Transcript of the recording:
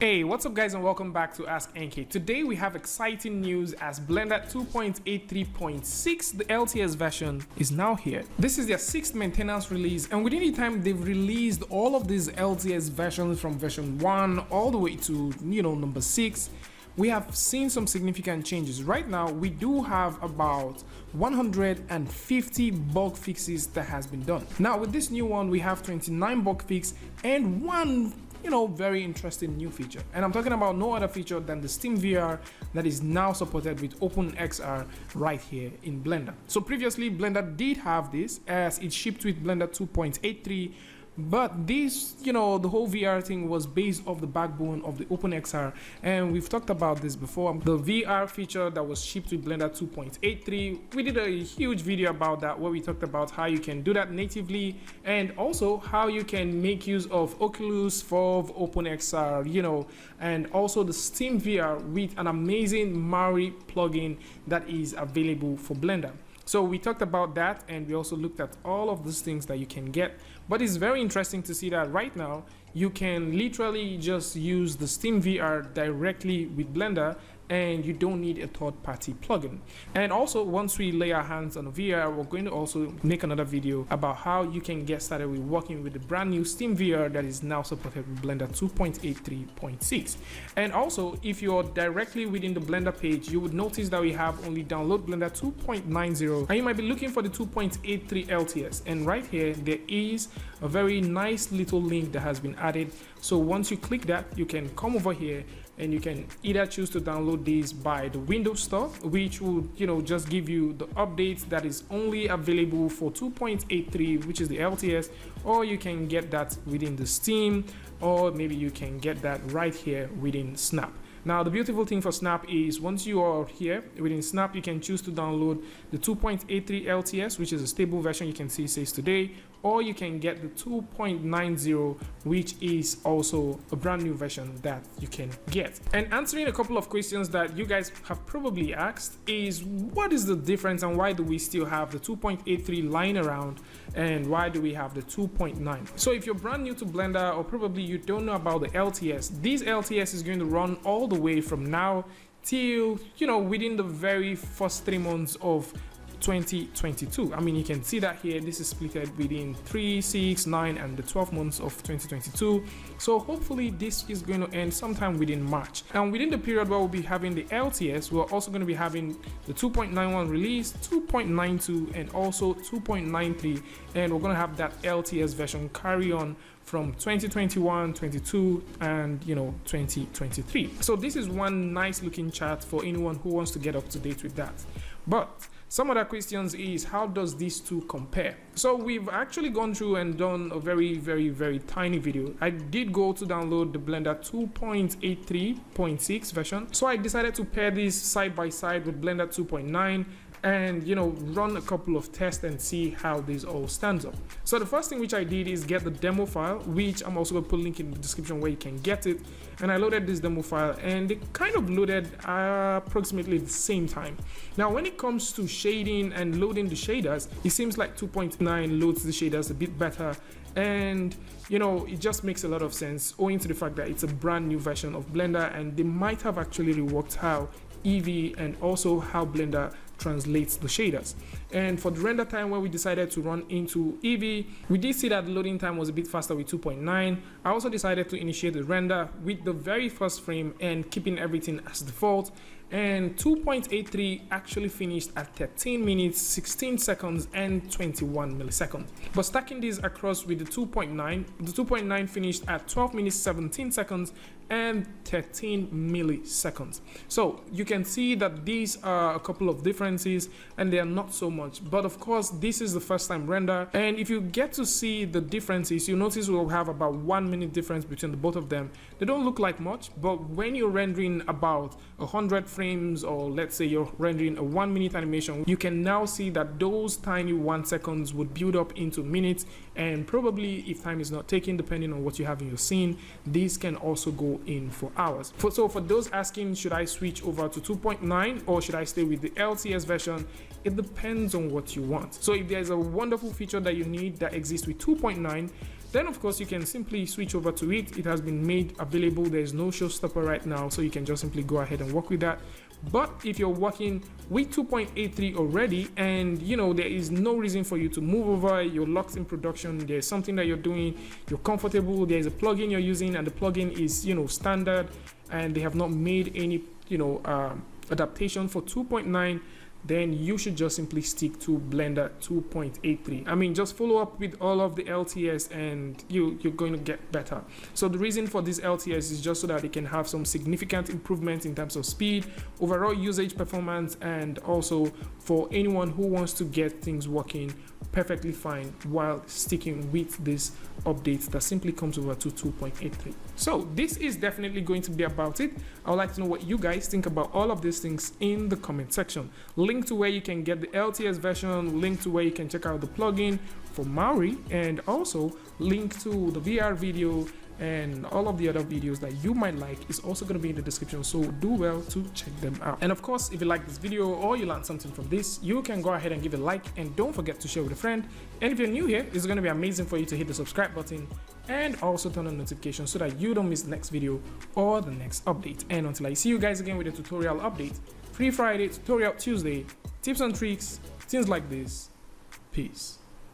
Hey, what's up guys and welcome back to Ask NK. Today we have exciting news as Blender 2.83.6, the LTS version, is now here. This is their 6th maintenance release, and within the time they've released all of these LTS versions from version 1 all the way to, number 6. We have seen some significant changes. Right now we do have about 150 bug fixes that has been done. Now with this new one we have 29 bug fix and one very interesting new feature, and I'm talking about no other feature than the Steam VR that is now supported with OpenXR right here in Blender. So previously Blender did have this as it shipped with Blender 2.83, but this, the whole VR thing was based off the backbone of the OpenXR, and we've talked about this before. The VR feature that was shipped with Blender 2.83, we did a huge video about that where we talked about how you can do that natively and also how you can make use of Oculus, Valve, OpenXR, and also the Steam VR with an amazing MARUI plugin that is available for Blender. So we talked about that, and we also looked at all of these things that you can get. But it's very interesting to see that right now you can literally just use the Steam VR directly with Blender, and you don't need a third-party plugin. And also, once we lay our hands on the VR, we're going to also make another video about how you can get started with working with the brand new Steam VR that is now supported with Blender 2.83.6. And also, if you're directly within the Blender page, you would notice that we have only download Blender 2.90, and you might be looking for the 2.83 LTS. And right here, there is a very nice little link that has been added. So once you click that, you can come over here and you can either choose to download these by the Windows Store, which will just give you the updates that is only available for 2.83, which is the LTS, or you can get that within the Steam, or maybe you can get that right here within Snap. Now the beautiful thing for Snap is once you are here within Snap, you can choose to download the 2.83 LTS, which is a stable version. You can see it says today, or you can get the 2.90, which is also a brand new version that you can get. And answering a couple of questions that you guys have probably asked is, what is the difference and why do we still have the 2.83 lying around, and why do we have the 2.9? So if you're brand new to Blender, or probably you don't know about the LTS, this LTS is going to run all the way from now till within the very first 3 months of 2022. I mean, you can see that here, this is split within 3, 6, 9 and the 12 months of 2022. So hopefully this is going to end sometime within March, and within the period where we'll be having the LTS, we're also going to be having the 2.91 release, 2.92 and also 2.93, and we're going to have that LTS version carry on from 2021, 22 and 2023. So this is one nice looking chart for anyone who wants to get up to date with that. But some other questions is, how does these two compare? So we've actually gone through and done a very tiny video. I did go to download the Blender 2.83.6 version. So I decided to pair these side by side with Blender 2.9 and run a couple of tests and see how this all stands up. So the first thing which I did is get the demo file, which I'm also going to put a link in the description where you can get it. And I loaded this demo file, and it kind of loaded approximately the same time. Now when it comes to shading and loading the shaders, it seems like 2.9 loads the shaders a bit better, and it just makes a lot of sense owing to the fact that it's a brand new version of Blender, and they might have actually reworked how Eevee and also how Blender translates the shaders. And for the render time, when we decided to run into Eevee, we did see that the loading time was a bit faster with 2.9. I also decided to initiate the render with the very first frame and keeping everything as default, and 2.83 actually finished at 13 minutes 16 seconds and 21 milliseconds. But stacking these across with the 2.9, the 2.9 finished at 12 minutes 17 seconds and 13 milliseconds. So you can see that these are a couple of differences, and they are not so much, but of course this is the first time render, and if you get to see the differences, you notice we'll have about 1 minute difference between the both of them. They don't look like much, but when you're rendering about 100 frames, or let's say you're rendering a 1 minute animation, you can now see that those tiny 1 seconds would build up into minutes, and probably if time is not taken, depending on what you have in your scene, these can also go in for hours. So for those asking, should I switch over to 2.9 or should I stay with the LTS version, it depends on what you want. So if there's a wonderful feature that you need that exists with 2.9, then of course you can simply switch over to it. It has been made available. There's no showstopper right now, so you can just simply go ahead and work with that. But if you're working with 2.83 already, and you know there is no reason for you to move over, you're locked in production, there's something that you're doing, you're comfortable, there's a plugin you're using, and the plugin is, you know, standard, and they have not made any, you know, adaptation for 2.9, then you should just simply stick to Blender 2.83. I mean, just follow up with all of the LTS and you're going to get better. So the reason for this LTS is just so that it can have some significant improvement in terms of speed, overall usage performance, and also for anyone who wants to get things working perfectly fine while sticking with this update that simply comes over to 2.83. So this is definitely going to be about it. I would like to know what you guys think about all of these things in the comment section. Link to where you can get the LTS version, link to where you can check out the plugin for MARUI, and also link to the VR video and all of the other videos that you might like is also going to be in the description, so do well to check them out. And of course, if you like this video or you learned something from this, you can go ahead and give it a like, and don't forget to share with a friend. And if you're new here, it's going to be amazing for you to hit the subscribe button and also turn on notifications so that you don't miss the next video or the next update. And until I see you guys again with a tutorial update, Free Friday, Tutorial Tuesday, tips and tricks, things like this. Peace.